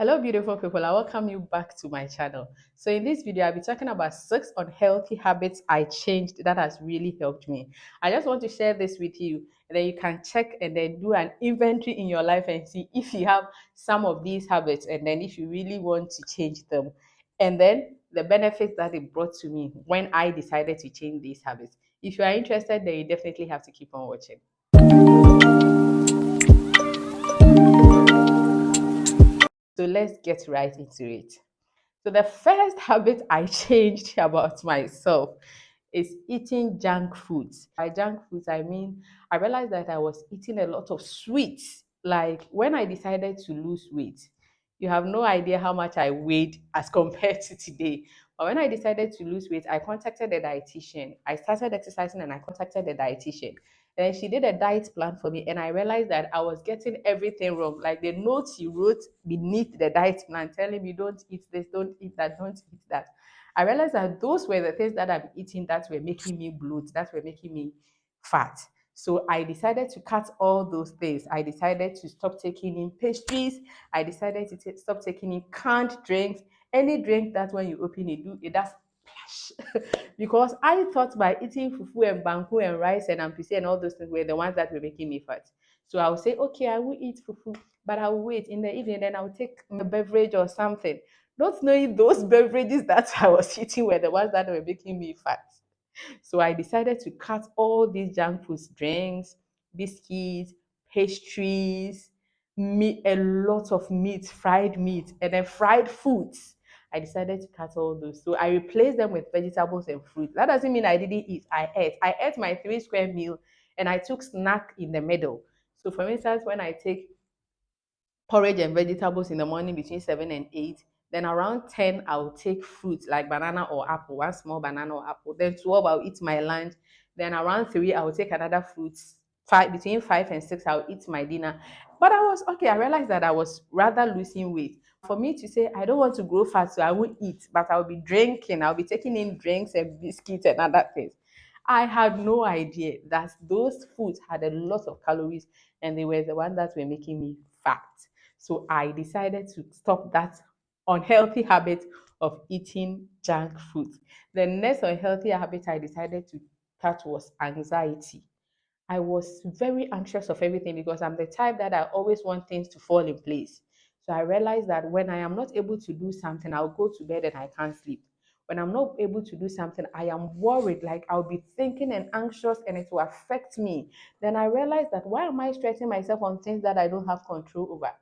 Hello, beautiful people. I welcome you back to my channel. So, in this video, I'll be talking about 6 unhealthy habits I changed that has really helped me. I just want to share this with you, and then you can check and then do an inventory in your life and see if you have some of these habits, and then if you really want to change them, and then the benefits that it brought to me when I decided to change these habits. If you are interested, then you definitely have to keep on watching. So, let's get right into it. So the first habit I changed about myself is eating junk foods. By junk foods, I mean I realized that I was eating a lot of sweets. Like when I decided to lose weight, you have no idea how much I weighed as compared to today. But when I decided to lose weight, I contacted a dietitian. I started exercising and I contacted a dietitian. And she did a diet plan for me, and I realized that I was getting everything wrong. Like the notes she wrote beneath the diet plan telling me, don't eat this, don't eat that, don't eat that. I realized that those were the things that I'm eating that were making me bloat, that were making me fat. So I decided to cut all those things. I decided to stop taking in pastries. I decided to stop taking in canned drinks. Any drink that when you open it, it does splash. Because I thought by eating fufu and banku and rice and ampisi and all those things were the ones that were making me fat. So I would say, okay, I will eat fufu, but I will wait in the evening, then I will take a beverage or something. Not knowing those beverages that I was eating were the ones that were making me fat. So I decided to cut all these junk foods, drinks, biscuits, pastries, meat, a lot of meat, fried meat, and then fried foods. I decided to cut all those. So I replaced them with vegetables and fruit. That doesn't mean I didn't eat. I ate. I ate my 3 square meal and I took snack in the middle. So for instance, when I take porridge and vegetables in the morning between 7 and 8. Then around 10, I'll take fruits like banana or apple, one small banana or apple. Then 12, I'll eat my lunch. Then around 3, I'll take another fruit. Between 5 and 6, I'll eat my dinner. But I was okay. I realized that I was rather losing weight. For me to say, I don't want to grow fat, so I won't eat, but I'll be drinking, I'll be taking in drinks and biscuits and other things. I had no idea that those foods had a lot of calories and they were the ones that were making me fat. So I decided to stop that unhealthy habit of eating junk food. The next unhealthy habit I decided to cut was anxiety. I was very anxious of everything because I'm the type that I always want things to fall in place. So I realized that when I am not able to do something, I'll go to bed and I can't sleep. When I'm not able to do something, I am worried, like I'll be thinking and anxious and it will affect me. Then I realized that why am I stressing myself on things that I don't have control over?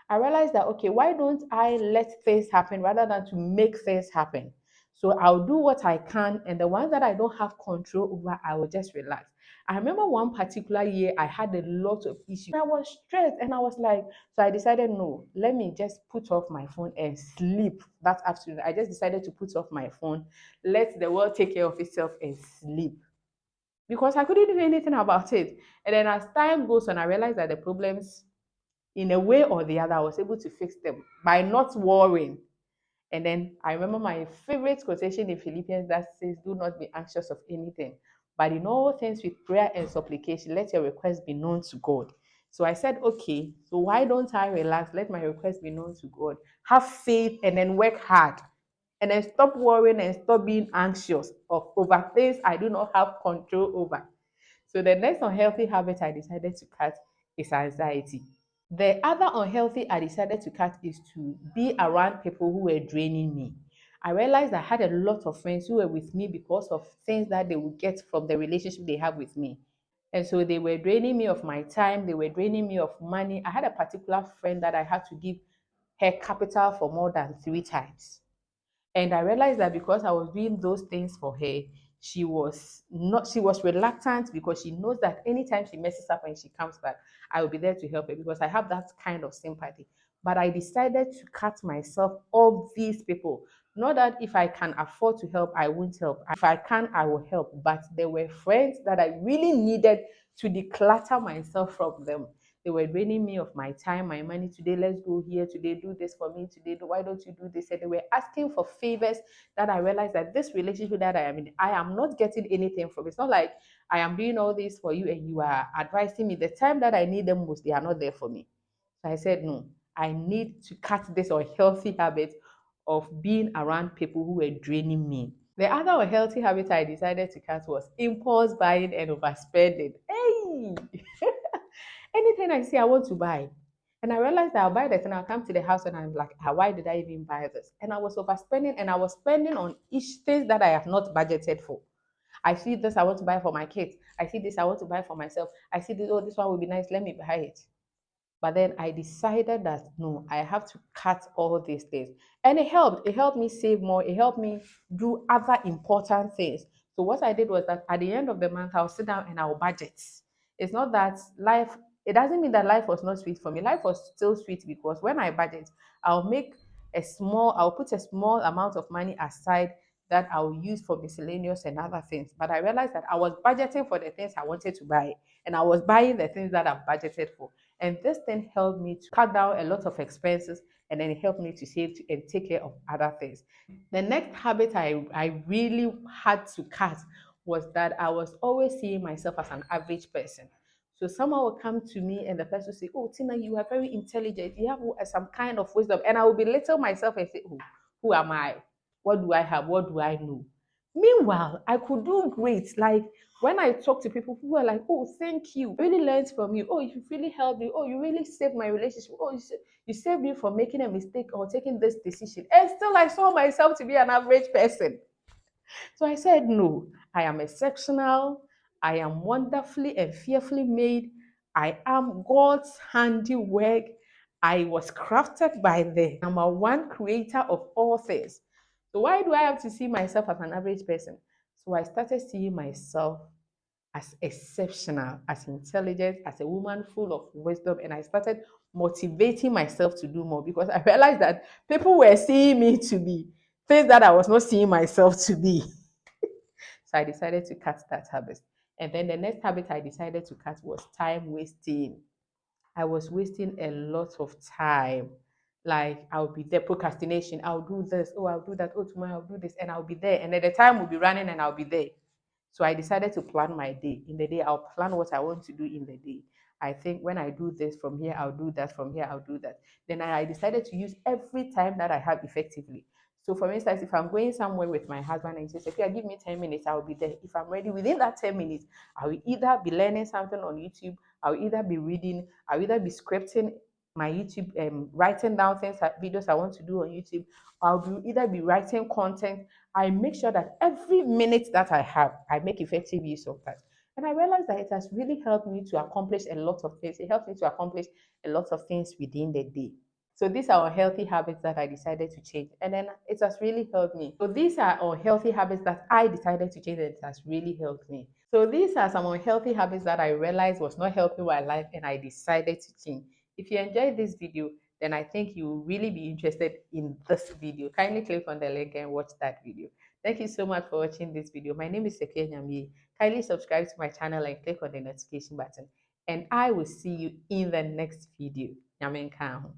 I realized that, okay, why don't I let things happen rather than to make things happen? So I'll do what I can, and the ones that I don't have control over, I will just relax. I remember one particular year I had a lot of issues. I was stressed and I was like, so I decided, no, let me just put off my phone and sleep that afternoon. I just decided to put off my phone, let the world take care of itself and sleep because I couldn't do anything about it. And then as time goes on, I realized that the problems in a way or the other, I was able to fix them by not worrying. And then I remember my favorite quotation in Philippians that says, do not be anxious of anything, but in all things with prayer and supplication, let your requests be known to God. So I said, okay, so why don't I relax? Let my request be known to God. Have faith and then work hard. And then stop worrying and stop being anxious over things I do not have control over. So the next unhealthy habit I decided to cut is anxiety. The other unhealthy I decided to cut is to be around people who were draining me. I realized I had a lot of friends who were with me because of things that they would get from the relationship they have with me. And so they were draining me of my time, they were draining me of money. I had a particular friend that I had to give her capital for more than 3 times. And I realized that because I was doing those things for her, she was reluctant because she knows that anytime she messes up and she comes back, I will be there to help her because I have that kind of sympathy. But I decided to cut myself off these people. Not that if I can afford to help, I won't help. If I can, I will help. But there were friends that I really needed to declutter myself from them. They were draining me of my time, my money. Today, let's go here. Today, do this for me. Today, why don't you do this? And they were asking for favors that I realized that this relationship that I am in, I am not getting anything from. It's not like I am doing all this for you and you are advising me. The time that I need them most, they are not there for me. So I said, no, I need to cut this unhealthy habit of being around people who were draining me. The other unhealthy habit I decided to cut was impulse buying and overspending. Hey! Anything I see I want to buy. And I realized that I'll buy this and I'll come to the house and I'm like, why did I even buy this? And I was overspending and I was spending on each thing that I have not budgeted for. I see this I want to buy for my kids. I see this I want to buy for myself. I see this, oh, this one will be nice. Let me buy it. But then I decided that no, I have to cut all these things. And it helped. It helped me save more. It helped me do other important things. So what I did was that at the end of the month, I'll sit down and I'll budget. It's not that life, it doesn't mean that life was not sweet for me. Life was still sweet because when I budget, I'll put a small amount of money aside that I'll use for miscellaneous and other things. But I realized that I was budgeting for the things I wanted to buy and I was buying the things that I've budgeted for. And this thing helped me to cut down a lot of expenses and then it helped me to save and take care of other things. The next habit I really had to cut was that I was always seeing myself as an average person. So someone will come to me and the person will say, oh, Tina, you are very intelligent. You have some kind of wisdom. And I will belittle myself and say, oh, who am I? What do I have? What do I know? Meanwhile, I could do great. Like when I talk to people who are like, oh, thank you, I really learned from you. Oh, you really helped me. Oh, you really saved my relationship. Oh, you saved me from making a mistake or taking this decision. And still, I saw myself to be an average person. So I said, no, I am exceptional. I am wonderfully and fearfully made. I am God's handiwork. I was crafted by the number one creator of all things. So why do I have to see myself as an average person? So I started seeing myself as exceptional, as intelligent, as a woman full of wisdom, and I started motivating myself to do more because I realized that people were seeing me to be things that I was not seeing myself to be. So I decided to cut that habit. And then the next habit I decided to cut was time wasting. I was wasting a lot of time. Like I'll be there, procrastination. I'll do this. Oh, I'll do that. Oh, tomorrow I'll do this. And I'll be there. And then the time will be running and I'll be there. So I decided to plan my day. In the day, I'll plan what I want to do in the day. I think when I do this from here, I'll do that. From here, I'll do that. Then I decided to use every time that I have effectively. So, for instance, if I'm going somewhere with my husband and he says, okay, give me 10 minutes, I'll be there. If I'm ready within that 10 minutes, I will either be learning something on YouTube, I'll either be reading, I'll either be scripting my YouTube, writing down things, videos I want to do on YouTube, either be writing content. I make sure that every minute that I have, I make effective use of that. And I realized that it has really helped me to accomplish a lot of things. It helps me to accomplish a lot of things within the day. So these are unhealthy habits that I decided to change. And then it has really helped me. So these are unhealthy habits that I decided to change and it has really helped me. So these are some unhealthy habits that I realized was not helping my life and I decided to change. If you enjoyed this video, then I think you will really be interested in this video. Kindly click on the link and watch that video. Thank you so much for watching this video. My name is Sekia Nyamie. Kindly subscribe to my channel and click on the notification button. And I will see you in the next video. Nyame nka ho.